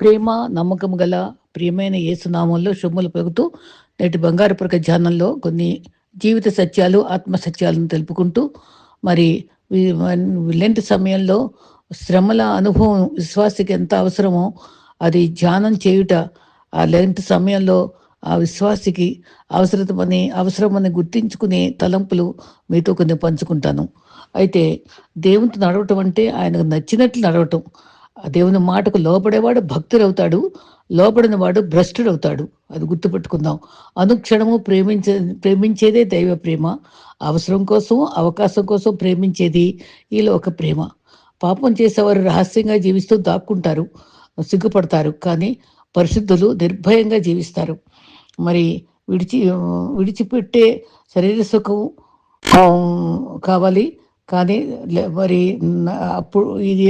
ప్రేమ, నమ్మకం గల ప్రియమైన యేసునామంలో శుభములు పలుకుతూ నేటి బంగారు ప్రక ధ్యానంలో కొన్ని జీవిత సత్యాలు, ఆత్మ సత్యాలను తెలుపుకుంటూ మరి లెంట్ సమయంలో శ్రమల అనుభవం విశ్వాసికి ఎంత అవసరమో అది ధ్యానం చేయుట ఆ లెంట్ సమయంలో ఆ విశ్వాసికి అవసరమని గుర్తించుకునే తలంపులు మీతో కొన్ని పంచుకుంటాను. అయితే దేవునితో నడవటం అంటే ఆయనకు నచ్చినట్లు నడవటం. ఆ దేవుని మాటకు లోబడేవాడు భక్తుడవుతాడు. లోబడిన వాడు భ్రష్టుడవుతాడు. అది గుర్తుపెట్టుకుందాం. అనుక్షణము ప్రేమించేదే దైవ ప్రేమ. అవసరం కోసం, అవకాశం కోసం ప్రేమించేది ఈ లోక ప్రేమ. పాపం చేసేవారు రహస్యంగా జీవిస్తూ దాక్కుంటారు, సిగ్గుపడతారు. కానీ పరిశుద్ధులు నిర్భయంగా జీవిస్తారు. మరి విడిచి విడిచిపెట్టే శరీర సుఖం కావాలి. కానీ మరి అప్పుడు ఇది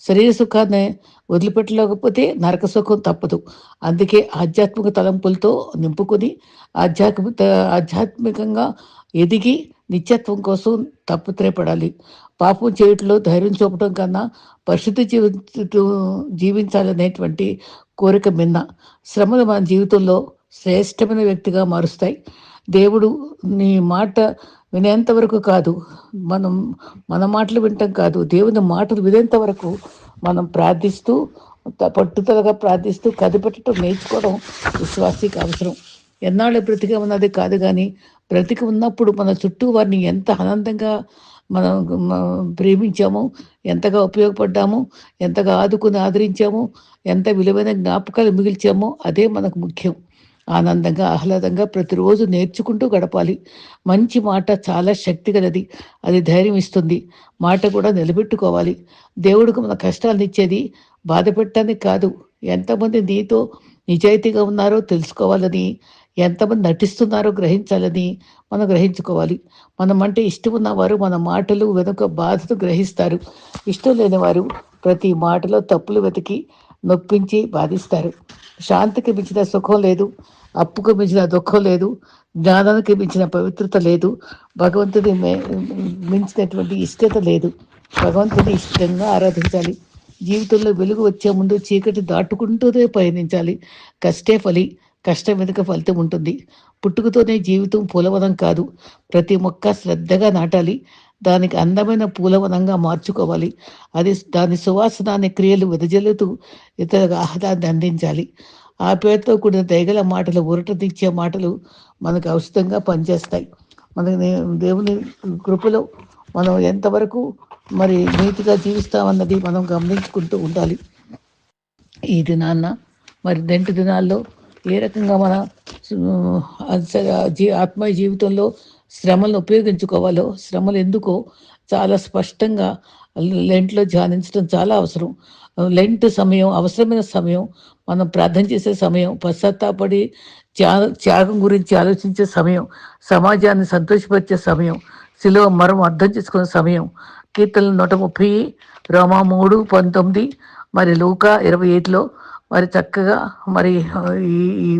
శరీర సుఖాన్ని వదిలిపెట్టలేకపోతే నరక సుఖం తప్పదు. అందుకే ఆధ్యాత్మిక తలంపులతో నింపుకొని ఆధ్యాత్మికంగా ఎదిగి నిత్యత్వం కోసం తప్పుత్రయపడాలి. పాపం చేయటంలో ధైర్యం చూపడం కన్నా పరిశుద్ధ జీవించాలనేటువంటి కోరిక మిన్న. శ్రమలు మన జీవితంలో శ్రేష్టమైన వ్యక్తిగా మారుస్తాయి. దేవుడు నీ మాట వినేంత వరకు కాదు, మన మాటలు వినటం కాదు, దేవుని మాటలు వినేంత వరకు మనం ప్రార్థిస్తూ పట్టుదలగా ప్రార్థిస్తూ కదిపెట్టడం నేర్చుకోవడం విశ్వాసికి అవసరం. ఎన్నాళ్ళు బ్రతికి ఉన్నది కాదు, కానీ బ్రతికి ఉన్నప్పుడు మన చుట్టూ వారిని ఎంత ఆనందంగా మనం ప్రేమించాము, ఎంతగా ఉపయోగపడ్డాము, ఎంతగా ఆదరించాము, ఎంత విలువైన జ్ఞాపకాలు మిగిల్చామో అదే మనకు ముఖ్యం. ఆనందంగా, ఆహ్లాదంగా ప్రతిరోజు నేర్చుకుంటూ గడపాలి. మంచి మాట చాలా శక్తి గలది. అది ధైర్యం ఇస్తుంది. మాట కూడా నిలబెట్టుకోవాలి. దేవుడికి మన కష్టాలను ఇచ్చేది బాధ పెట్టడానికి కాదు. ఎంతమంది నీతో నిజాయితీగా ఉన్నారో తెలుసుకోవాలని, ఎంతమంది నటిస్తున్నారో గ్రహించాలని మనం గ్రహించుకోవాలి. మనం అంటే ఇష్టం ఉన్నవారు మన మాటలు వెనుక బాధతో గ్రహిస్తారు. ఇష్టం లేని వారు ప్రతి మాటలో తప్పులు వెతికి నొప్పించి బాధిస్తారు. శాంతికి మించిన సుఖం లేదు, అప్పుకు మించిన దుఃఖం లేదు, జ్ఞానానికి మించిన పవిత్రత లేదు, భగవంతుని మించినటువంటి ఇష్టత లేదు. భగవంతుని ఇష్టంగా ఆరాధించాలి. జీవితంలో వెలుగు వచ్చే ముందు చీకటి దాటుకుంటూనే పయనించాలి. కష్టం వెనుక ఫలితం ఉంటుంది. పుట్టుకతోనే జీవితం పూలవనం కాదు. ప్రతి మొక్క శ్రద్ధగా నాటాలి. దానికి అందమైన పూలవనంగా మార్చుకోవాలి. దాని సువాసనాన్ని క్రియలు వెదజల్లుతూ ఇతర ఆహ్లాదాన్ని అందించాలి. ఆ పేరుతో కూడిన దయగల మాటలు, ఊరటనిచ్చే మాటలు మనకు ఔషధంగా పనిచేస్తాయి. మనకి దేవుని కృపలో మనం ఎంతవరకు మరి నీతిగా జీవిస్తామన్నది మనం గమనించుకుంటూ ఉండాలి. ఈ దినాన్న మరి 2 దినాల్లో ఏ రకంగా మన ఆత్మీయ జీవితంలో శ్రమలను ఉపయోగించుకోవాలో, శ్రమలు ఎందుకో చాలా స్పష్టంగా లెంట్లో ధ్యానించడం చాలా అవసరం. లెంట్ సమయం అవసరమైన సమయం, మనం ప్రార్థన చేసే సమయం, పశ్చాత్తాపడి త్యాగం గురించి ఆలోచించే సమయం, సమాజాన్ని సంతోషపరిచే సమయం, శిలువ మరం అర్థం చేసుకునే సమయం. కీర్తనలు 130, రోమా 3:19, మరి లూకా 28లో మరి చక్కగా మరి ఈ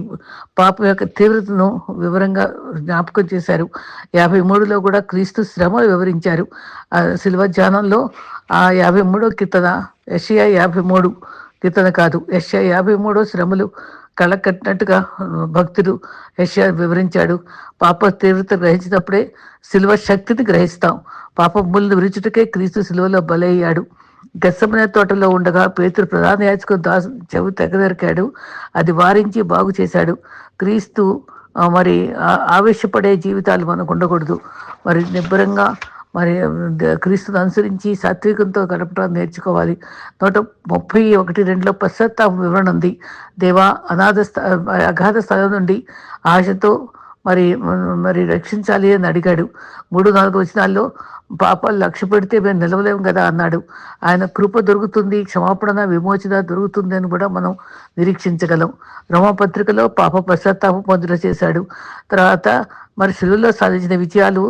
పాపం యొక్క తీవ్రతను వివరంగా జ్ఞాపకం చేశారు. 53లో కూడా క్రీస్తు శ్రమలు వివరించారు. శిలువ ధ్యానంలో ఆ 53 కీర్తన, యెషయా 53 కీర్తన కాదు, యెషయా 53 శ్రమలు కళ్ళకట్టినట్టుగా భక్తుడు యెషయా వివరించాడు. పాప తీవ్రత గ్రహించినప్పుడే శిలువ శక్తిని గ్రహిస్తాం. పాప ముళ్ళు విరుచుటకే క్రీస్తు శిలువలో బలయ్యాడు. గెత్సెమనే తోటలో ఉండగా పేతురు ప్రధాన యాజకుడు చెవి తెగదరికాడు. అది వారించి బాగు చేశాడు. క్రీస్తు మరి ఆవేశపడే జీవితాలు మనకు ఉండకూడదు. మరి నిబ్బరంగా మరి క్రీస్తుని అనుసరించి సాత్వికంతో గడపడం నేర్చుకోవాలి. 131:2లో పశ్చాత్తాప వివరణ ఉంది. దేవా, అగాధ స్థలం నుండి ఆశతో మరి రక్షించాలి అని అడిగాడు. 3-4 వచనాల్లో పాపాలు లక్ష్య పెడితే మేము నిలవలేము కదా అన్నాడు. ఆయన కృప దొరుకుతుంది, క్షమాపణ, విమోచన దొరుకుతుంది అని కూడా మనం నిరీక్షించగలం. రోమపత్రికలో పాప పశ్చాత్తాపం పొందుట చేశాడు. తర్వాత మరి శిలువలో సాధించిన విజయాలు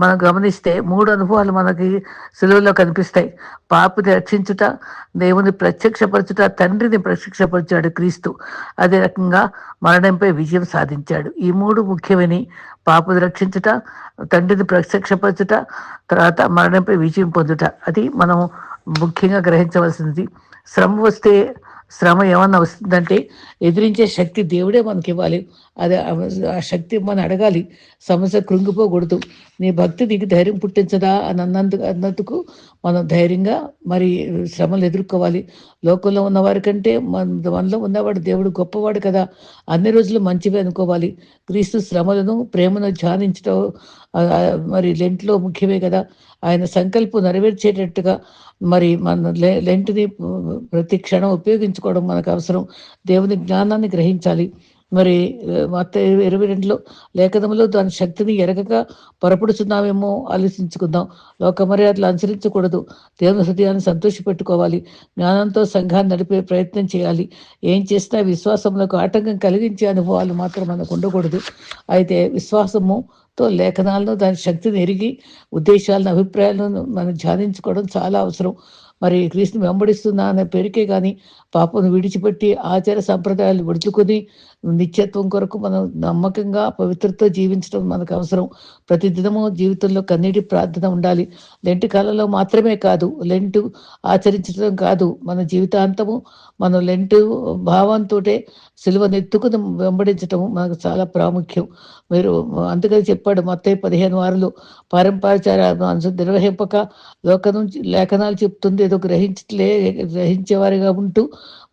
మనం గమనిస్తే 3 అనుభవాలు మనకి శిలువలో కనిపిస్తాయి. పాపని రక్షించుట, దేవుని ప్రత్యక్షపరచుట, తండ్రిని ప్రత్యక్షపరిచాడు క్రీస్తు. అదే రకంగా మరణంపై విజయం సాధించాడు. ఈ 3 ముఖ్యమని. పాపని రక్షించుట, తండ్రిని ప్రత్యక్షపరచుట, తర్వాత మరణంపై విజయం పొందుట. అది మనం ముఖ్యంగా గ్రహించవలసింది. శ్రమ వస్తే శ్రమ ఏమన్నా వస్తుందంటే ఎదిరించే శక్తి దేవుడే మనకి ఇవ్వాలి. అది ఆ శక్తి మనం అడగాలి. సమస్య కృంగిపోకూడదు. నీ భక్తి నీకు ధైర్యం పుట్టించదా అని అన్నందుకు మనం ధైర్యంగా మరి శ్రమలు ఎదుర్కోవాలి. లోకంలో ఉన్నవారి కంటే మనలో ఉన్నవాడు దేవుడు గొప్పవాడు కదా! అన్ని రోజులు మంచివే అనుకోవాలి. క్రీస్తు శ్రమలను, ప్రేమను ధ్యానించడం మరి లెంట్‌లో ముఖ్యమే కదా! ఆయన సంకల్పం నెరవేర్చేటట్టుగా మరి మన లెంట్‌ని ప్రతి క్షణం ఉపయోగించుకోవడం మనకు అవసరం. దేవుని జ్ఞానాన్ని గ్రహించాలి. మరి మత్తయి 22లో లేఖనములో దాని శక్తిని ఎరగక పొరపడుచున్నామేమో ఆలోచించుకుందాం. లోక మర్యాదలు అనుసరించకూడదు. దేవుని హృదయాన్ని సంతోషపెట్టుకోవాలి. జ్ఞానంతో సంఘాన్ని నడిపే ప్రయత్నం చేయాలి. ఏం చేసినా విశ్వాసములకు ఆటంకం కలిగించే అనుభవాలు మాత్రం మనకు ఉండకూడదు. అయితే విశ్వాసముతో లేఖనాలను దాని శక్తిని ఎరిగి ఉద్దేశాలను, అభిప్రాయాలను మనం ధ్యానించుకోవడం చాలా అవసరం. మరి క్రీస్తుని వెంబడిస్తున్నా అనే పేరుకే గాని పాపను విడిచిపెట్టి ఆచార సంప్రదాయాలు వదులుకొని నిత్యత్వం కొరకు మనం నమ్మకంగా పవిత్రతతో జీవించడం మనకు అవసరం. ప్రతి దినము జీవితంలో కన్నీటి ప్రార్థన ఉండాలి. లెంట్ కాలంలో మాత్రమే కాదు, లెంట్ ఆచరించడం కాదు, మన జీవితాంతము మనం లెంట్ భావంతోటే సిలువనెత్తుకుని వెంబడించటం మనకు చాలా ప్రాముఖ్యం. మీరు అందుకని చెప్పాడు మత్తయి 15 వారాలు పారంపరాచార నిర్వహింపక లోక నుంచి లేఖనాలు చెప్తుంది ఏదో గ్రహించేవారిగా ఉంటూ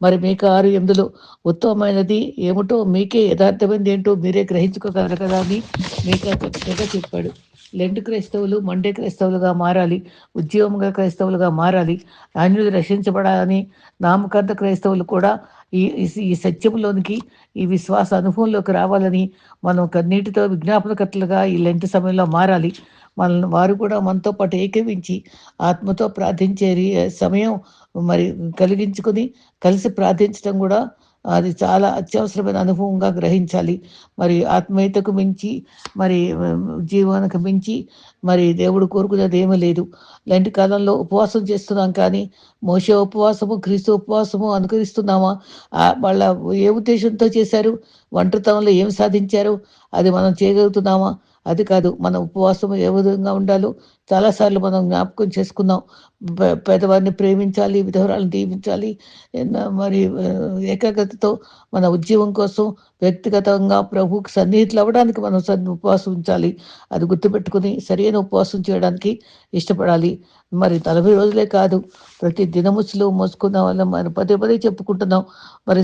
మరి మీకు 6:8 ఉత్తమమైనది ఏమిటో మీకే యథార్థమైనది ఏంటో మీరే గ్రహించుకోగలరు కదా అని మీకు చక్కగా చెప్పాడు. లెంట్ క్రైస్తవులు మండే క్రైస్తవులుగా మారాలి. ఉద్యోగంగా క్రైస్తవులుగా మారాలి. అన్యులు రక్షించబడాలని నామకార్థ క్రైస్తవులు కూడా ఈ ఈ సత్యంలోనికి ఈ విశ్వాస అనుభవంలోకి రావాలని మనం కన్నీటితో విజ్ఞాపనకర్తలుగా ఈ లెంట్ సమయంలో మారాలి. మనల్ని వారు కూడా మనతో పాటు ఏకీవించి ఆత్మతో ప్రార్థించే సమయం మరి కలిగించుకొని కలిసి ప్రార్థించడం కూడా అది చాలా అత్యవసరమైన అనుభవంగా గ్రహించాలి. మరి ఆత్మీయతకు మించి మరి జీవనకు మించి మరి దేవుడు కోరుకునేది ఏమీ లేదు. ఇలాంటి కాలంలో ఉపవాసం చేస్తున్నాం కానీ మోషే ఉపవాసము, క్రీస్తు ఉపవాసము అనుకరిస్తున్నామా? వాళ్ళ ఏ ఉద్దేశంతో చేశారు? ఒంటరితనంలో ఏం సాధించారు? అది మనం చేయగలుగుతున్నామా? అది కాదు. మన ఉపవాసం ఏ విధంగా ఉండాలో చాలాసార్లు మనం జ్ఞాపకం చేసుకున్నాం. పేదవారిని ప్రేమించాలి, విధవరాలను దీవించాలి. మరి ఏకాగ్రతతో మన ఉద్యమం కోసం వ్యక్తిగతంగా ప్రభువుకి సన్నిహితులు అవ్వడానికి మనం ఉపవాసం ఉంచాలి. అది గుర్తుపెట్టుకుని సరైన ఉపవాసం చేయడానికి ఇష్టపడాలి. మరి 40 రోజులే కాదు, ప్రతి దినము సిలువ మోసుకున్న వాళ్ళం మనం పదే పదే చెప్పుకుంటున్నాం. మరి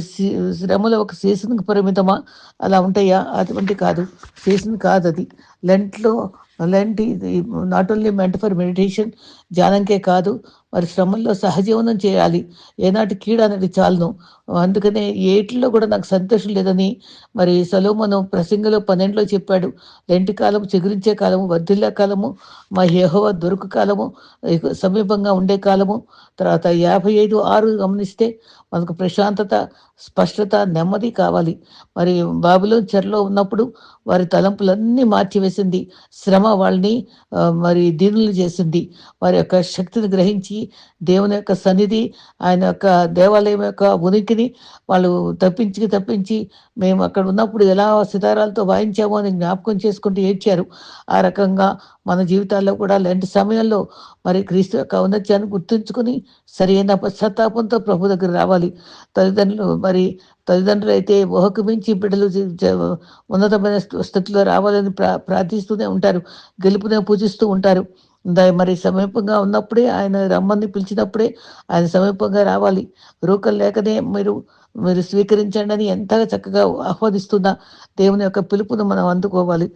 శ్రమలు ఒక సీజన్‌కి పరిమితమా? అలా ఉంటాయా? అటువంటి కాదు. సీజన్ కాదది. లెంట్‌లో లెంట్ ఇది not only meant for meditation, ధ్యానంకే కాదు, మరి శ్రమల్లో సహజీవనం చేయాలి. ఏనాటి కీడు అనేది చాలును. అందుకనే ఏటిల్లో కూడా నాకు సంతోషం లేదని మరి సొలొమోను ప్రసంగిలో 12లో చెప్పాడు. లెంటి కాలము, చిగురించే కాలము, వర్ధిల్లే కాలము, మా యెహోవా దొరుకు కాలము, సమీపంగా ఉండే కాలము. తర్వాత 55:6 గమనిస్తే మనకు ప్రశాంతత, స్పష్టత, నెమ్మది కావాలి. మరి బాబిలోను చెరలో ఉన్నప్పుడు వారి తలంపులన్నీ మార్చివేసింది. శ్రమ వాళ్ళని మరి దీనులు చేసింది. వారి యొక్క శక్తిని గ్రహించి దేవుని యొక్క సన్నిధి, ఆయన యొక్క దేవాలయం యొక్క ఉనికిని వాళ్ళు తప్పించి మేము అక్కడ ఉన్నప్పుడు ఎలా సితారాలతో వాయించామో అని జ్ఞాపకం చేసుకుంటూ ఏడ్చారు. ఆ రకంగా మన జీవితాల్లో కూడా ఇలాంటి సమయంలో మరి క్రీస్తు యొక్క ఔన్నత్యాన్ని గుర్తుంచుకుని సరైన పశ్చాత్తాపంతో ప్రభు దగ్గర రావాలి. తల్లిదండ్రులు అయితే ఊహకు మించి బిడ్డలు ఉన్నతమైన స్థితిలో రావాలని ప్రార్థిస్తూనే ఉంటారు. గెలుపునే పూజిస్తూ ఉంటారు. మరి సమీపంగా ఉన్నప్పుడే ఆయన రమ్మని పిలిచినప్పుడే ఆయన సమీపంగా రావాలి. రూకలు లేకనే మీరు స్వీకరించండి అని ఎంతగా చక్కగా ఆహ్వానిస్తున్న దేవుని యొక్క పిలుపును మనం అందుకోవాలి.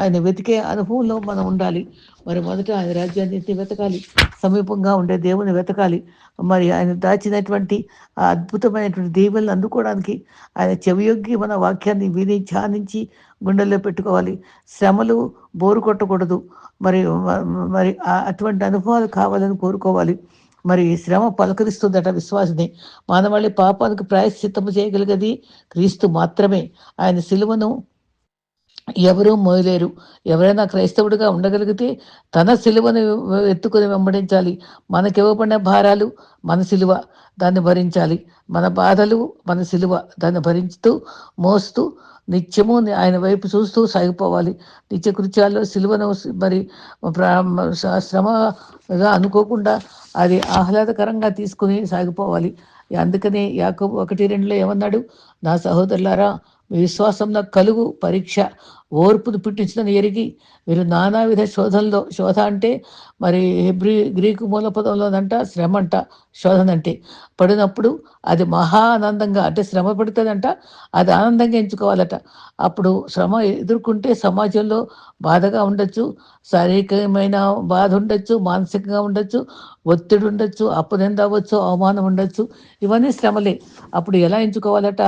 ఆయన వెతికే అనుభవంలో మనం ఉండాలి. మరి మొదట ఆయన రాజ్యాన్ని వెతకాలి. సమీపంగా ఉండే దేవుని వెతకాలి. మరి ఆయన దాచినటువంటి ఆ అద్భుతమైనటువంటి దీవెనలు అందుకోవడానికి ఆయన చెవియొగ్గి మన వాక్యాన్ని విని ధ్యానించి గుండెల్లో పెట్టుకోవాలి. శ్రమలు బోరు కొట్టకూడదు. మరి మరి అటువంటి అనుభవాలు కావాలని కోరుకోవాలి. మరి శ్రమ పలకరిస్తుందట విశ్వాసిని. మానవాళి పాపానికి ప్రాయశ్చిత్తము చేయగలిగేది క్రీస్తు మాత్రమే. ఆయన సిలువను ఎవరూ మోయలేరు. ఎవరైనా క్రైస్తవుడిగా ఉండగలిగితే తన సిలువను ఎత్తుకొని వెంబడించాలి. మనకివ్వబడిన భారాలు మన సిలువ, దాన్ని భరించాలి. మన బాధలు మన సిలువ, దాన్ని భరించుతూ మోస్తూ నిత్యము ఆయన వైపు చూస్తూ సాగిపోవాలి. నిత్య కృత్యాల్లో సిలువను మరి శ్రమగా అనుకోకుండా అది ఆహ్లాదకరంగా తీసుకుని సాగిపోవాలి. అందుకనే యాకోబు 1:2 ఏమన్నాడు? నా సహోదరులారా, మీ విశ్వాసంలో కలుగు పరీక్ష ఓర్పును పుట్టించుదని ఎరిగి మీరు నానావిధ శోధనలో, శోధ అంటే మరి గ్రీకు మూల పదంలోనంట శ్రమ అంట, శోధన అంటే పడినప్పుడు అది మహా ఆనందంగా, అంటే శ్రమ పడుతుందంట, అది ఆనందంగా ఎంచుకోవాలట. అప్పుడు శ్రమ ఎదుర్కొంటే సమాజంలో బాధగా ఉండొచ్చు, శారీరకమైన బాధ ఉండొచ్చు, మానసికంగా ఉండొచ్చు, ఒత్తిడి ఉండొచ్చు, అప్పునింద అవ్వచ్చు, అవమానం ఉండొచ్చు, ఇవన్నీ శ్రమలే. అప్పుడు ఎలా ఎంచుకోవాలట?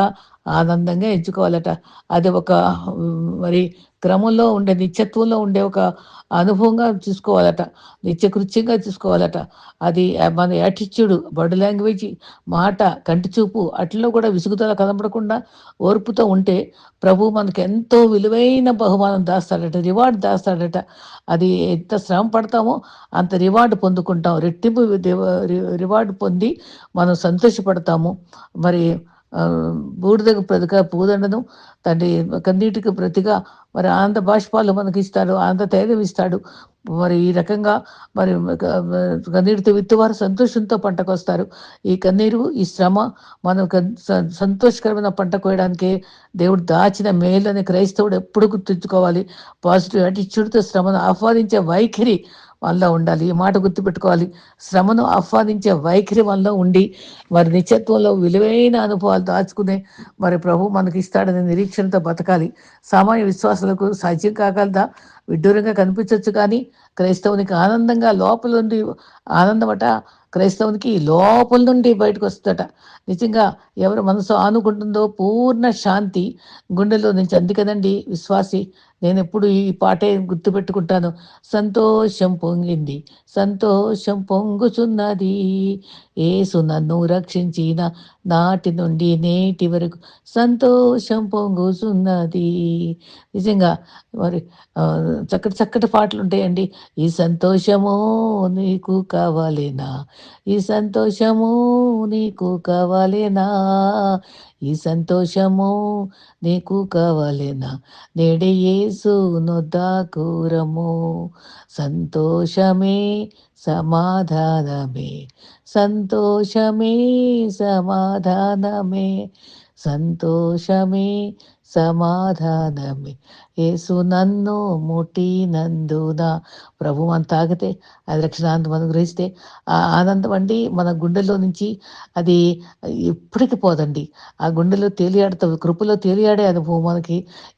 ఆనందంగా ఎంచుకోవాలట. అది ఒక మరి క్రమంలో ఉండే, నిత్యత్వంలో ఉండే ఒక అనుభవంగా చూసుకోవాలట. నిత్యకృత్యంగా చూసుకోవాలట. అది మన యాటిట్యూడ్, బాడీ లాంగ్వేజ్, మాట, కంటి చూపు అట్లలో కూడా విసుగుదల కనపడకుండా ఓర్పుతో ఉంటే ప్రభు మనకు ఎంతో విలువైన బహుమానం దాస్తాడట, రివార్డ్ దాస్తాడట. అది ఎంత శ్రమ పడతామో అంత రివార్డ్ పొందుకుంటాం. రెట్టింపు రివార్డ్ పొంది మనం సంతోషపడతాము. మరి బూడిదకు ప్రతిగా పూదండను, తండ్రి కన్నీటికి ప్రతిగా మరి ఆనంద బాష్పాలు మనకి ఇస్తాడు, ఆనంద తైలం ఇస్తాడు. మరి ఈ రకంగా మరి కన్నీటితో విత్తువారు సంతోషంతో పంటకొస్తారు. ఈ కన్నీరు, ఈ శ్రమ మనం సంతోషకరమైన పంట కోయడానికే దేవుడు దాచిన మేలని క్రైస్తవుడు ఎప్పుడు గుర్తుంచుకోవాలి. పాజిటివ్ యాటిట్యూడ్తో శ్రమను ఆహ్వానించే వైఖరి మనలో ఉండాలి. ఈ మాట గుర్తుపెట్టుకోవాలి. శ్రమను ఆహ్వానించే వైఖరి మనలో ఉండి మరి నిత్యత్వంలో విలువైన అనుభవాలు దాచుకునే మరి ప్రభు మనకి ఇస్తాడనే నిరీక్షణతో బతకాలి. సామాన్య విశ్వాసాలకు సాధ్యం కాగలదా? విడ్డూరంగా కనిపించవచ్చు, కానీ క్రైస్తవునికి ఆనందంగా లోపల నుండి ఆనందమట. క్రైస్తవునికి లోపల నుండి బయటకు వస్తుందట. నిజంగా ఎవరు మనసు ఆనుకుంటుందో పూర్ణ శాంతి గుండెలో నుంచి. అందుకనండి విశ్వాసి, నేను ఎప్పుడు ఈ పాటే గుర్తుపెట్టుకుంటాను. సంతోషం పొంగింది, సంతోషం పొంగుచున్నది, యేసు నన్ను రక్షించిన నాటి నుండి నేటి వరకు సంతోషం పొంగుచున్నది. నిజంగా మరి చక్కటి చక్కటి పాటలు ఉంటాయండి. ఈ సంతోషము నీకు కావాలేనా, ఈ సంతోషము నీకు కావాలేనా, ఈ సంతోషము నీకు కావాలేనా, నేడే యేసు నొద్దాకురము, సంతోషమే సమాధానమే, సంతోషమే సమాధానమే, సంతోషమే సమాధానమే, యేసు నన్ను ముట్టినందున. ప్రభు మనం తాగితే అది రక్షణానందం అనుగ్రహిస్తే ఆ ఆనందం అండి మన గుండెల్లో నుంచి అది ఎప్పటికి పోదండి. ఆ గుండెలో తేలియాడుతుంది, కృపలో తేలియాడే అనుభవం మనకి.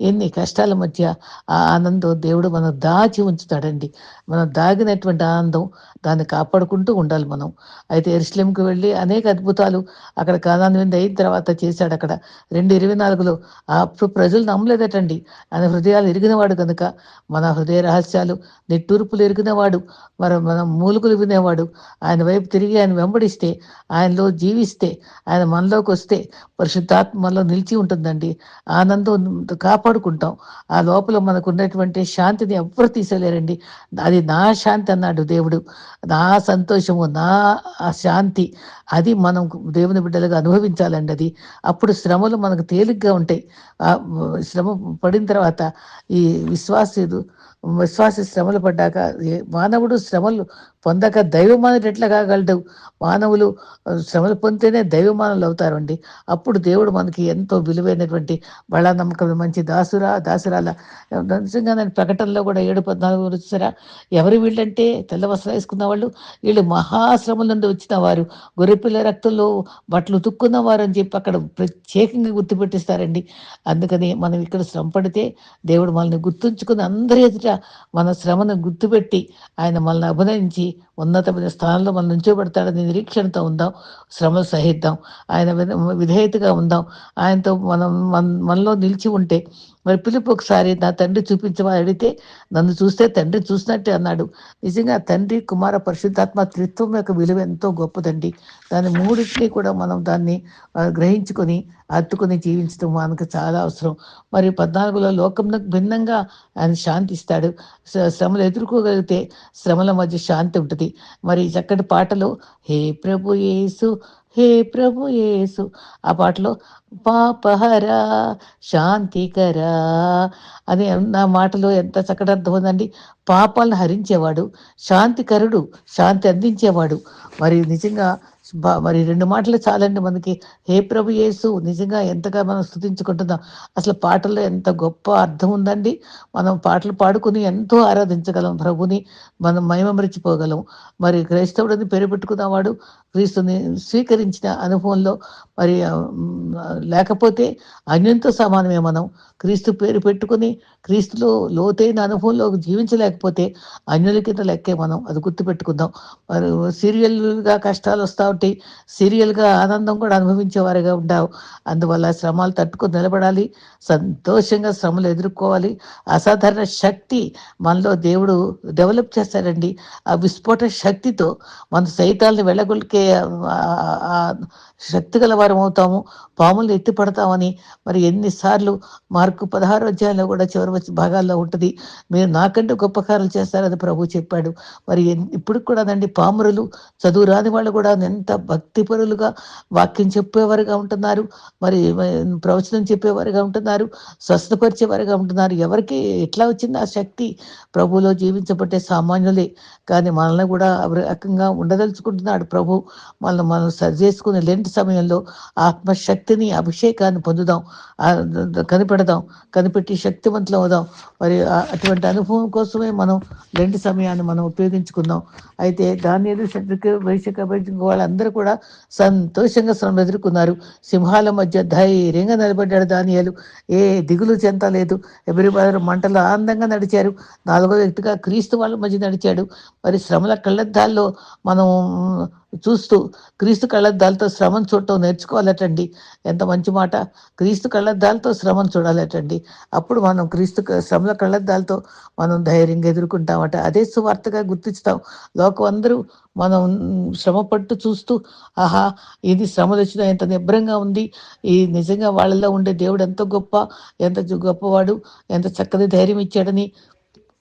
ఎన్ని కష్టాల మధ్య ఆ ఆనందం దేవుడు మనం దాచి ఉంచుతాడండి. మనం దాగినటువంటి ఆనందం దాన్ని కాపాడుకుంటూ ఉండాలి మనం. అయితే యెరూషలేముకి వెళ్ళి అనేక అద్భుతాలు అక్కడ కానాను విందు అయిన తర్వాత చేశాడు. అక్కడ 2:24లో అప్పుడు ప్రజలు నమ్మలేదటండి. ఆయన హృదయాలు ఎరిగినవాడు కనుక, మన హృదయ రహస్యాలు నిట్టూర్పులు ఎరిగినవాడు, మన మూలుగులు వినేవాడు. ఆయన వైపు తిరిగి ఆయన వెంబడిస్తే, ఆయనలో జీవిస్తే, ఆయన మనలోకి వస్తే పరిశుద్ధాత్మ మనలో నిలిచి ఉంటుందండి. ఆనందం కాపాడుకుంటాం. ఆ లోపల మనకు ఉన్నటువంటి శాంతిని ఎవ్వరు తీసేలేరండి. అది నా శాంతి అన్నాడు దేవుడు. నా సంతోషము, నా శాంతి, అది మనం దేవుని బిడ్డలుగా అనుభవించాలండి. అది అప్పుడు శ్రమలు మనకు తేలిగ్గా ఉంటాయి. శ్రమ పడిన తర్వాత ఈ విశ్వాసి శ్రమలు పడ్డాక, మానవుడు శ్రమలు పొందక దైవమానుడు ఎట్లా కాగలడు? మానవులు శ్రమలు పొందితేనే దైవమానులు అవుతారండి. అప్పుడు దేవుడు మనకి ఎంతో విలువైనటువంటి బళ నమ్మకం మంచి దాసురాల. నిజంగా నేను ప్రకటనలో కూడా 7:14 వచ్చారా, ఎవరు వీళ్ళంటే తెల్ల వస్త్రాలు వేసుకున్న వాళ్ళు, వీళ్ళు మహాశ్రమల నుండి వచ్చిన వారు, గొర్రెపిల్ల రక్తంలో బట్టలు ఉతుక్కున్న వారు అని చెప్పి అక్కడ ప్రత్యేకంగా గుర్తుపెట్టిస్తారండి. అందుకని మనం ఇక్కడ శ్రమ పడితే దేవుడు మనల్ని గుర్తుంచుకుని అందరి ఎదుట మన శ్రమను గుర్తుపెట్టి ఆయన మనల్ని అభినయించి ఉన్నతమైన స్థానంలో మనం నుంచోబెడతాడని నిరీక్షణతో ఉందాం. శ్రమలు సహిద్దాం. ఆయన విధేయతగా ఉందాం. ఆయనతో మనలో నిలిచి ఉంటే, మరి పిలుపు ఒకసారి నా తండ్రి చూపించమని అడిగితే నన్ను చూస్తే తండ్రి చూసినట్టే అన్నాడు. నిజంగా తండ్రి, కుమార, పరిశుద్ధాత్మ త్రిత్వం యొక్క విలువ ఎంతో గొప్పదండి. దాని మూడింటిని కూడా మనం దాన్ని గ్రహించుకొని హత్తుకొని జీవించడం మనకు చాలా అవసరం. మరి 14లో లోకంలో భిన్నంగా ఆయన శాంతి ఇస్తాడు. శ్రమలు ఎదుర్కోగలిగితే శ్రమల మధ్య శాంతి ఉంటుంది. మరి చక్కటి పాటలు, హే ప్రభు యేసు, హే ప్రభు యేసు, ఆ పాటలో పాపహరా శాంతికరా అని నా మాటలో ఎంత చక్కటి అర్థం ఉందండి. పాపాలను హరించేవాడు, శాంతికరుడు, శాంతి అందించేవాడు. మరి నిజంగా మరి 2 మాటలు చాలండి మనకి. హే ప్రభు యేసు నిజంగా ఎంతగా మనం స్తుతించుకుంటున్నాం. అసలు పాటల్లో ఎంత గొప్ప అర్థం ఉందండి. మనం పాటలు పాడుకొని ఎంతో ఆరాధించగలం ప్రభుని. మనం మైమమరిచిపోగలం. మరి క్రైస్తవుడని పేరు పెట్టుకున్నవాడు క్రీస్తుని స్వీకరించిన అనుభవంలో మరి లేకపోతే అన్యునితో సమానమే మనం. క్రీస్తు పేరు పెట్టుకొని క్రీస్తులో లోతైన అనుభవంలో జీవించలేకపోతే అన్యుల కింద లెక్కే మనం. అది గుర్తుపెట్టుకుందాం. మరి సీరియల్‌గా కష్టాలొస్తా ఉంటాయి. సీరియల్‌గా ఆనందం కూడా అనుభవించేవారుగా ఉండాం. అందువల్ల శ్రమలు తట్టుకొని నిలబడాలి. సంతోషంగా శ్రమలు ఎదుర్కోవాలి. అసాధారణ శక్తి మనలో దేవుడు డెవలప్ చేస్తాడండి. ఆ విస్ఫోట శక్తితో మన సైతాన్ని వెళ్ళగొలికే శక్తి గలవారం అవుతాము. పాములను ఎత్తి పడతామని మరి ఎన్నిసార్లు మార్కు 16 అధ్యాయంలో కూడా చివరి భాగాల్లో ఉంటది. మీరు నాకంటే గొప్ప కార్యాలు చేస్తారని ప్రభువు చెప్పాడు. మరి ఇప్పటికి కూడానండి పామరులు, చదువు రాని వాళ్ళు కూడా ఎంత భక్తిపరులుగా వాక్యం చెప్పేవారుగా ఉంటున్నారు. మరి ప్రవచనం చెప్పేవారుగా ఉంటున్నారు. స్వస్థపరిచేవారుగా ఉంటున్నారు. ఎవరికి ఎట్లా వచ్చింది ఆ శక్తి? ప్రభువులో జీవించబట్టే సామాన్యులే. కానీ మనల్ని కూడా రకంగా ఉండదలుచుకుంటున్నాడు ప్రభు. మనం సరి చేసుకునే లెంట్ సమయంలో ఆత్మశక్తిని, అభిషేకాన్ని పొందుదాం. కనిపెడదాం. కనిపెట్టి శక్తివంతులం అవుదాం. మరి అటువంటి అనుభవం కోసమే మనం లెంట్ సమయాన్ని మనం ఉపయోగించుకుందాం. అయితే దానియేలు, షద్రకు, మేషాకు, అబేద్నెగో వాళ్ళందరూ కూడా సంతోషంగా శ్రమ ఎదుర్కొన్నారు. సింహాల మధ్య ధైర్యంగా నిలబడ్డాడు దానియేలు. ఏ దిగులు చెందలేదు. ఎబ్రి మంటలు ఆనందంగా నడిచారు. 4వ వ్యక్తిగా క్రీస్తు వాళ్ళ మధ్య నడిచాడు. మరి శ్రమల కళ్ళద్దాల్లో మనం చూస్తూ క్రీస్తు కళ్ళద్దాలతో శ్రమను చూడటం నేర్చుకోవాలటండి. ఎంత మంచి మాట. క్రీస్తు కళ్ళద్దాలతో శ్రమను చూడాలటండి. అప్పుడు మనం శ్రమల కళ్ళద్దాలతో మనం ధైర్యంగా ఎదుర్కొంటామట. అదే సువార్తగా గుర్తిస్తాం. లోకం అందరూ మనం శ్రమ పట్టు చూస్తూ ఆహా ఇది శ్రమలు వచ్చినా ఎంత నిబ్రంగా ఉంది. ఈ నిజంగా వాళ్ళలో ఉండే దేవుడు ఎంత గొప్ప, ఎంత గొప్పవాడు, ఎంత చక్కని ధైర్యం ఇచ్చాడని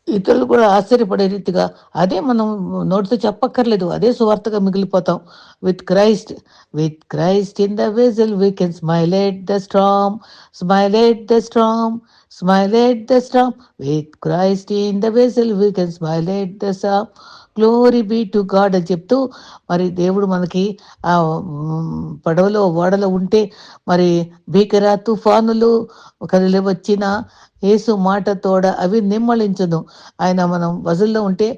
ఇతరులు కూడా ఆశ్చర్యపడే రీతిగా అదే మనం నోటితో చెప్పక్కర్లేదు. అదే సువార్తగా మిగిలిపోతాం. With Christ with Christ in the vessel we can smile at the storm, smile at the storm, smile at the storm. With Christ in the vessel we can smile at the storm. Glory be to God అని చెప్తూ మరి దేవుడు మనకి ఆ పడవలో ఓడలో ఉంటే మరి భీకర తుఫానులు కదిలి వచ్చిన యేసు మాట తోడ అవి నిమ్మళించును. ఆయన మనం వజుల్లో ఉంటే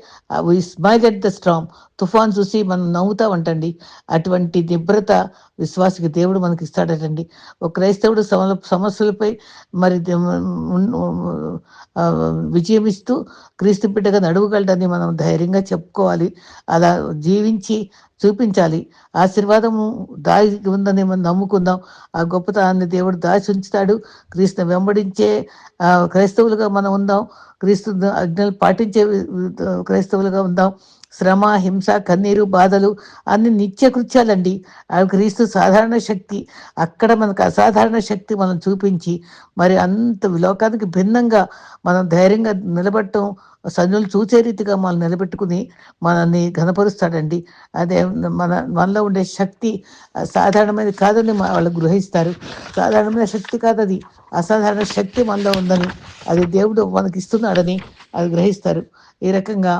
వి స్మైల్ ఎట్ ద స్ట్రామ్. తుఫాన్ చూసి మనం నవ్వుతామంటండి. అటువంటి నిబ్రత విశ్వాసికి దేవుడు మనకి ఇస్తాడటండి. ఒక క్రైస్తవుడు సమస్యలపై మరి విజయం ఇస్తూ క్రీస్తు బిడ్డగా నడవగలడని మనం ధైర్యంగా చెప్పుకోవాలి. అలా జీవించి చూపించాలి. ఆశీర్వాదము దాగి ఉందని మనం నమ్ముకుందాం. ఆ గొప్పతనాన్ని దేవుడు దాచి ఉంచుతాడు. క్రీస్తుని వెంబడించే క్రైస్తవులుగా మనం ఉందాం. క్రీస్తు ఆజ్ఞలు పాటించే క్రైస్తవులుగా ఉందాం. శ్రమ, హింస, కన్నీరు, బాధలు అన్ని నిత్య కృత్యాలండి. క్రీస్తు సాధారణ శక్తి. అక్కడ మనకు అసాధారణ శక్తి మనం చూపించి మరి అంత లోకానికి భిన్నంగా మనం ధైర్యంగా నిలబడటం, సన్నులు చూసే రీతిగా మనం నిలబెట్టుకుని మనల్ని ఘనపరుస్తాడండి. అదే మనలో ఉండే శక్తి సాధారణమైనది కాదని వాళ్ళు గ్రహిస్తారు. సాధారణమైన శక్తి కాదది. అసాధారణ శక్తి మనలో ఉందని, అది దేవుడు మనకి ఇస్తున్నాడని అది గ్రహిస్తారు. ఈ రకంగా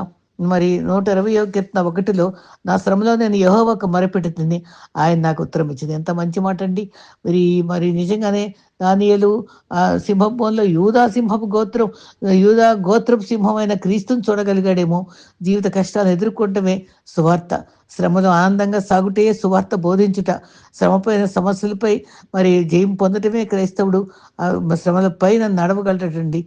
మరి 120వ కీర్తన 1లో నా శ్రమలో నేను యెహోవాకు మొరపెట్టుతిని, ఆయన నాకు ఉత్తరం ఇచ్చింది. ఎంత మంచి మాట అండి. మరి నిజంగానే దానియేలు సింహంలో యూదా గోత్రపు సింహమైన క్రీస్తుని చూడగలిగాడేమో. జీవిత కష్టాలు ఎదుర్కొంటమే సువార్త. శ్రమలో ఆనందంగా సాగుటే సువార్త బోధించుట. శ్రమపైన సమస్యలపై మరి జయం పొందటమే క్రైస్తవుడు శ్రమల పైన నడవగలటండి.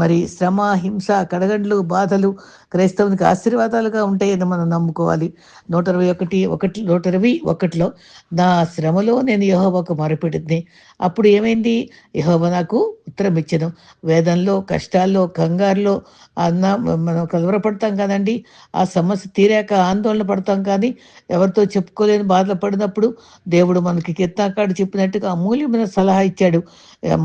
మరి శ్రమ, హింస, కడగండ్లు, బాధలు క్రైస్తవునికి ఆశీర్వాదాలుగా ఉంటాయని మనం నమ్ముకోవాలి. 121లో నా శ్రమలో నేను యెహోవాకు మొరపెట్టితిని, అప్పుడు ఏమైంది? యెహోవా నాకు ఉత్తరం ఇచ్చెను. వేదనలో, కష్టాల్లో, కంగారులో మనం కలవరపడతాం కదండి. ఆ సమస్య తీరాక ఆందోళన పడతాం. కానీ ఎవరితో చెప్పుకోలేని బాధలు పడినప్పుడు దేవుడు మనకి కీర్తనకారుడు చెప్పినట్టుగా అమూల్యమైన సలహా ఇచ్చాడు.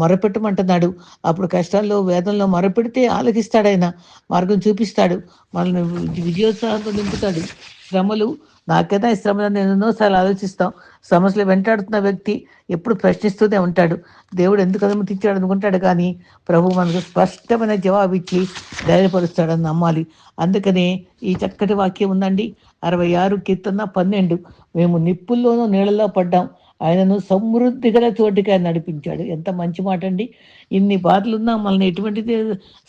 మొరపెట్టమంటున్నాడు. అప్పుడు కష్టాల్లో, వేదనలో మొరపెడితే ఆలకిస్తాడు. ఆయన మార్గం చూపిస్తాడు. మనల్ని విజయోత్సాహంతో నింపుతాడు. శ్రమలు నాకైనా ఈ శ్రమలు నేను ఎన్నోసార్లు ఆలోచిస్తాం. సమస్యలు వెంటాడుతున్న వ్యక్తి ఎప్పుడు ప్రశ్నిస్తూనే ఉంటాడు. దేవుడు ఎందుకు అనుమతించాడు అనుకుంటాడు. కానీ ప్రభు మనకు స్పష్టమైన జవాబు ఇచ్చి ధైర్యపరుస్తాడని నమ్మాలి. అందుకనే ఈ చక్కటి వాక్యం ఉందండి. 66 కీర్తన 12. మేము నిప్పుల్లోనూ నీళ్ళలో పడ్డాం. ఆయనను సమృద్ధి గల చోటికి ఆయన నడిపించాడు. ఎంత మంచి మాటండి. ఇన్ని బాధలున్నా మనల్ని ఎటువంటి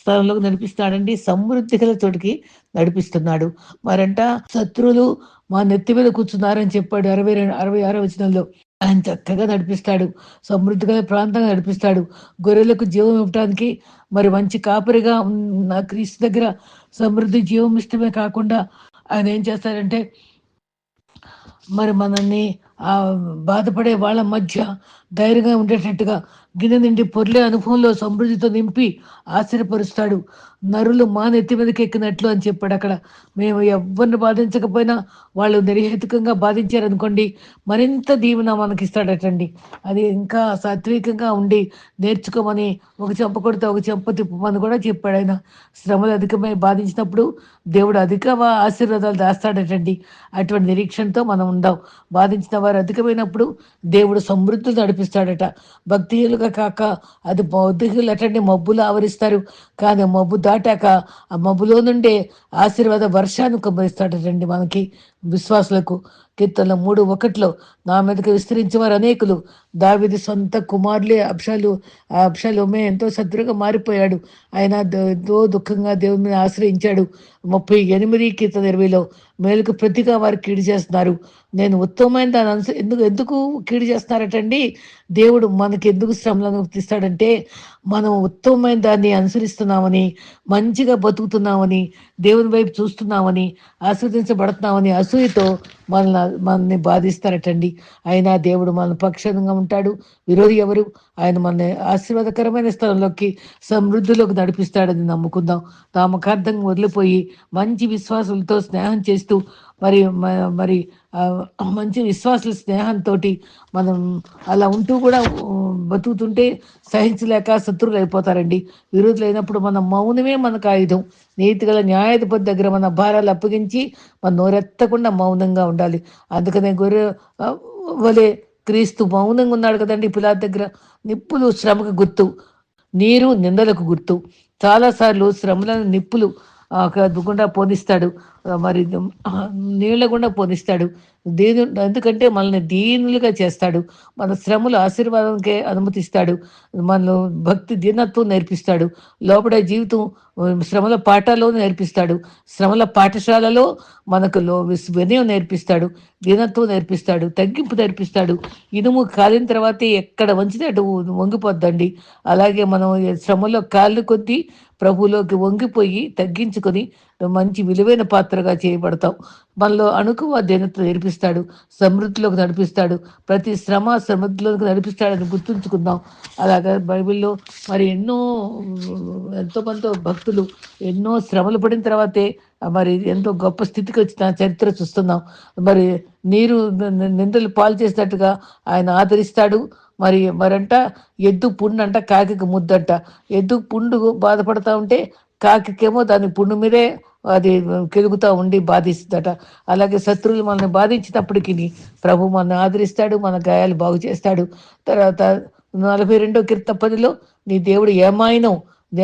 స్థలంలోకి నడిపిస్తాడండి? సమృద్ధి గల చోటికి నడిపిస్తున్నాడు. మరంట శత్రువులు మా నెత్తి మీద కూర్చున్నారని చెప్పాడు 66 వచనంలో. ఆయన చక్కగా నడిపిస్తాడు. సమృద్ధిగా ప్రాంతంగా నడిపిస్తాడు. గొర్రెలకు జీవం ఇవ్వటానికి మరి మంచి కాపరిగా ఉన్న క్రీస్తు దగ్గర సమృద్ధి జీవం ఇష్టమే కాకుండా ఆయన ఏం చేస్తారంటే మరి మనల్ని ఆ బాధపడే వాళ్ళ మధ్య ధైర్యంగా ఉండేటట్టుగా గిన్నె నిండి పొర్లే అనుభవంలో సమృద్ధితో నింపి ఆశ్చర్యపరుస్తాడు. నరులు మా నెత్తి మీదకి ఎక్కినట్లు అని చెప్పాడు అక్కడ. మేము ఎవరిని బాధించకపోయినా వాళ్ళు నిర్హేతుకంగా బాధించారనుకోండి, మరింత దీవెన మనకిస్తాడటండి. అది ఇంకా సాత్వికంగా ఉండి నేర్చుకోమని, ఒక చెంప కొడితే ఒక చెంప తిప్పమని కూడా చెప్పాడు ఆయన. శ్రమలు అధికమై బాధించినప్పుడు దేవుడు అధిక ఆశీర్వాదాలు దాస్తాడటండి. అటువంటి నిరీక్షణతో మనం ఉందాం. బాధించిన వారు అధికమైనప్పుడు దేవుడు సమృద్ధులు నడిపిస్తాడట. భక్తిహీనులుగా కాక, అది బౌద్ధికులు అటండి మబ్బులు ఆవరిస్తారు, కానీ మబ్బు దాటాక ఆ మబ్బులో నుండే ఆశీర్వాద వర్షాన్ని కుమ్మరిస్తాడటండి మనకి విశ్వాసులకు. కీర్తనల 3:1 నా మీదకి విస్తరించే వారు అనేకులు. దావీదు సొంత కుమారులే అబ్షాలోమే ఎంతో శత్రువుగా మారిపోయాడు. ఆయన ఎంతో దుఃఖంగా దేవుని మీద ఆశ్రయించాడు. 38 కీర్తన 20లో మేలుకు ప్రతిగా వారు కీడు చేస్తున్నారు. నేను ఉత్తమమైన దాని ఎందుకు ఎందుకు కీడు చేస్తున్నారటండి? దేవుడు మనకి ఎందుకు శ్రమలను తీస్తాడంటే, మనం ఉత్తమమైన దాన్ని అనుసరిస్తున్నామని, మంచిగా బతుకుతున్నామని, దేవుని వైపు చూస్తున్నామని, ఆస్వాదించబడుతున్నామని అసూయతో మనల్ని బాధిస్తారటండి. అయినా దేవుడు మన పక్షంగా ఉంటాడు. విరోధి ఎవరు? ఆయన మన ఆశీర్వాదకరమైన స్థలంలోకి, సమృద్ధిలోకి నడిపిస్తాడని నమ్ముకుందాం. తామకార్థంగా వదిలిపోయి మంచి విశ్వాసులతో స్నేహం చేస్తూ మరి మరి మంచి విశ్వాసుల స్నేహంతో మనం అలా ఉంటూ కూడా బతుకుతుంటే సహించలేక శత్రువులు అయిపోతారండి. విరోధులు అయినప్పుడు మన మౌనమే మనకు ఆయుధం. నీతిగల న్యాయాధిపతి దగ్గర మన భారాలు అప్పగించి మన నోరెత్తకుండా మౌనంగా ఉండాలి. అందుకనే గొర్రె వలె క్రీస్తు మౌనంగా ఉన్నాడు కదండి పిలాతు దగ్గర. నిప్పులు శ్రమకు గుర్తు, నీరు నిందలకు గుర్తు. చాలాసార్లు శ్రమలను నిప్పులు గుండా పోనిస్తాడు, మరి నీళ్ళ గుండా పోనిస్తాడు. ఎందుకంటే మనల్ని దీనులుగా చేస్తాడు. మన శ్రమలు ఆశీర్వాదానికే అనుమతిస్తాడు. మనలో భక్తి దీనత్వం నేర్పిస్తాడు. లోపడే జీవితం శ్రమల పాఠాల్లో నేర్పిస్తాడు. శ్రమల పాఠశాలలో మనకు వినయం నేర్పిస్తాడు, దీనత్వం నేర్పిస్తాడు, తగ్గింపు నేర్పిస్తాడు. ఇనుము కాలిన తర్వాతే ఎక్కడ వంచితే అటు వంగిపోద్దండి. అలాగే మనం శ్రమలో కాళ్ళు కొద్దీ ప్రభులోకి వంగిపోయి తగ్గించుకొని మంచి విలువైన పాత్రగా చేయబడతాం. మనలో అణుకువ దీనత నేర్పిస్తాడు, సమృద్ధిలోకి నడిపిస్తాడు. ప్రతి శ్రమ సమృద్ధిలోకి నడిపిస్తాడని గుర్తుంచుకుందాం. అలాగా బైబిల్లో మరి ఎంతోమంది భక్తులు ఎన్నో శ్రమలు పడిన తర్వాతే మరి ఎంతో గొప్ప స్థితికి వచ్చిన చరిత్ర చూస్తున్నాం. మరి నీరు నిందలు పాలు చేసినట్టుగా ఆయన ఆదరిస్తాడు. మరంట ఎద్దు పుండు అంట, కాకికి ముద్దంట. ఎద్దు పుండు బాధపడతా ఉంటే కాకికేమో దాని పుండు మీదే అది కెలుగుతూ ఉండి బాధిస్తుందట. అలాగే శత్రువులు మనల్ని బాధించినప్పటికీ ప్రభు మనల్ని ఆదరిస్తాడు, మన గాయాలు బాగు చేస్తాడు. తర్వాత 42 కీర్తన 10లో నీ దేవుడు ఏమాయనో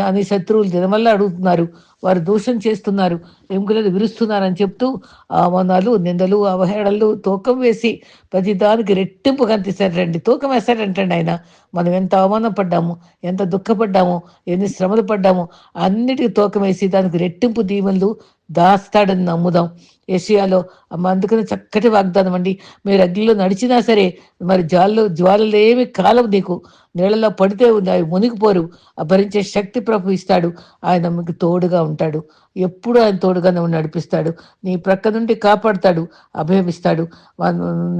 అని శత్రువులు దినమల్లా అడుగుతున్నారు. వారు దూషణ చేస్తున్నారు, ఎముకలను విరుస్తున్నారని చెప్తూ అవమానాలు, నిందలు, అవహేళనలు తూకం వేసి ప్రతి దానికి రెట్టింపు కనిపిస్తాడండి. తూకం వేస్తాడంటండి ఆయన. మనం ఎంత అవమానం పడ్డాము, ఎంత దుఃఖపడ్డామో, ఎన్ని శ్రమలు పడ్డామో అన్నిటికీ తూకం వేసి దానికి రెట్టింపు దీవెనలు దాస్తాడని నమ్ముదాం. ఏషియాలో అందుకని చక్కటి వాగ్దానం అండి. మీరు అగ్నిలో నడిచినా సరే మరి జ్వాలలు ఏమి కాలం నీకు, నీళ్ళలో పడితే అవి మునిగిపోరు. భరించే శక్తి ప్రభు ఇస్తాడు. ఆయన మీకు తోడుగా ఉంటాడు. ఎప్పుడు ఆయన తోడుగా నువ్వు నడిపిస్తాడు. నీ ప్రక్క నుండి కాపాడుతాడు, అభయమిస్తాడు.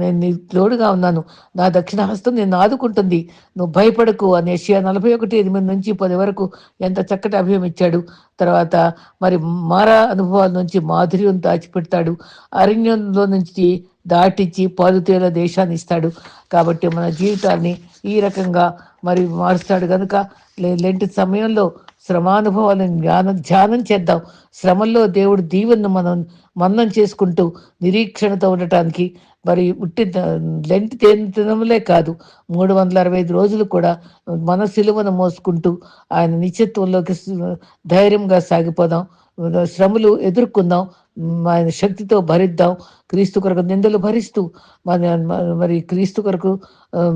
నేను నీ తోడుగా ఉన్నాను, నా దక్షిణ హస్తం నేను ఆదుకుంటుంది, నువ్వు భయపడకు అని యెషయా 41:8 నుంచి 10 వరకు ఎంత చక్కటి అభయం ఇచ్చాడు. తర్వాత మరి మారా అనుభవాల నుంచి మాధుర్యం దాచిపెడతాడు. అరణ్యంలో నుంచి దాటించి పాలుతేల దేశాన్ని ఇస్తాడు. కాబట్టి మన జీవితాన్ని ఈ రకంగా మరి మారుస్తాడు కనుక లెంటి సమయంలో శ్రమానుభవాలను ధ్యానం చేద్దాం. శ్రమల్లో దేవుడు దీవెనను మనం మన్నం చేసుకుంటూ నిరీక్షణతో ఉండటానికి మరి లెంటి తినములే కాదు 365 రోజులు కూడా మన సిలువను మోసుకుంటూ ఆయన నిత్యత్వంలోకి ధైర్యంగా సాగిపోదాం. శ్రమలు ఎదుర్కొందాం, ఆయన శక్తితో భరిద్దాం. క్రీస్తు కొరకు నిందలు భరిస్తూ మన మరి క్రీస్తు కొరకు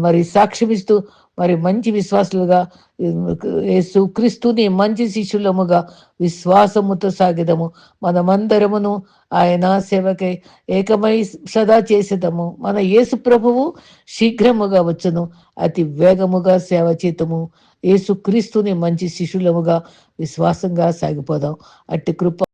మరి సాక్ష్యమిస్తూ మరి మంచి విశ్వాసులుగా యేసు క్రీస్తుని మంచి శిష్యులముగా విశ్వాసముతో సాగిదము. మనమందరమును ఆయన సేవకై ఏకమై సదా చేసేదము. మన యేసు ప్రభువు శీఘ్రముగా వచ్చును. అతి వేగముగా సేవ చేతము. యేసు క్రీస్తుని మంచి శిష్యులముగా విశ్వాసంగా సాగిపోదాం. అట్టి కృప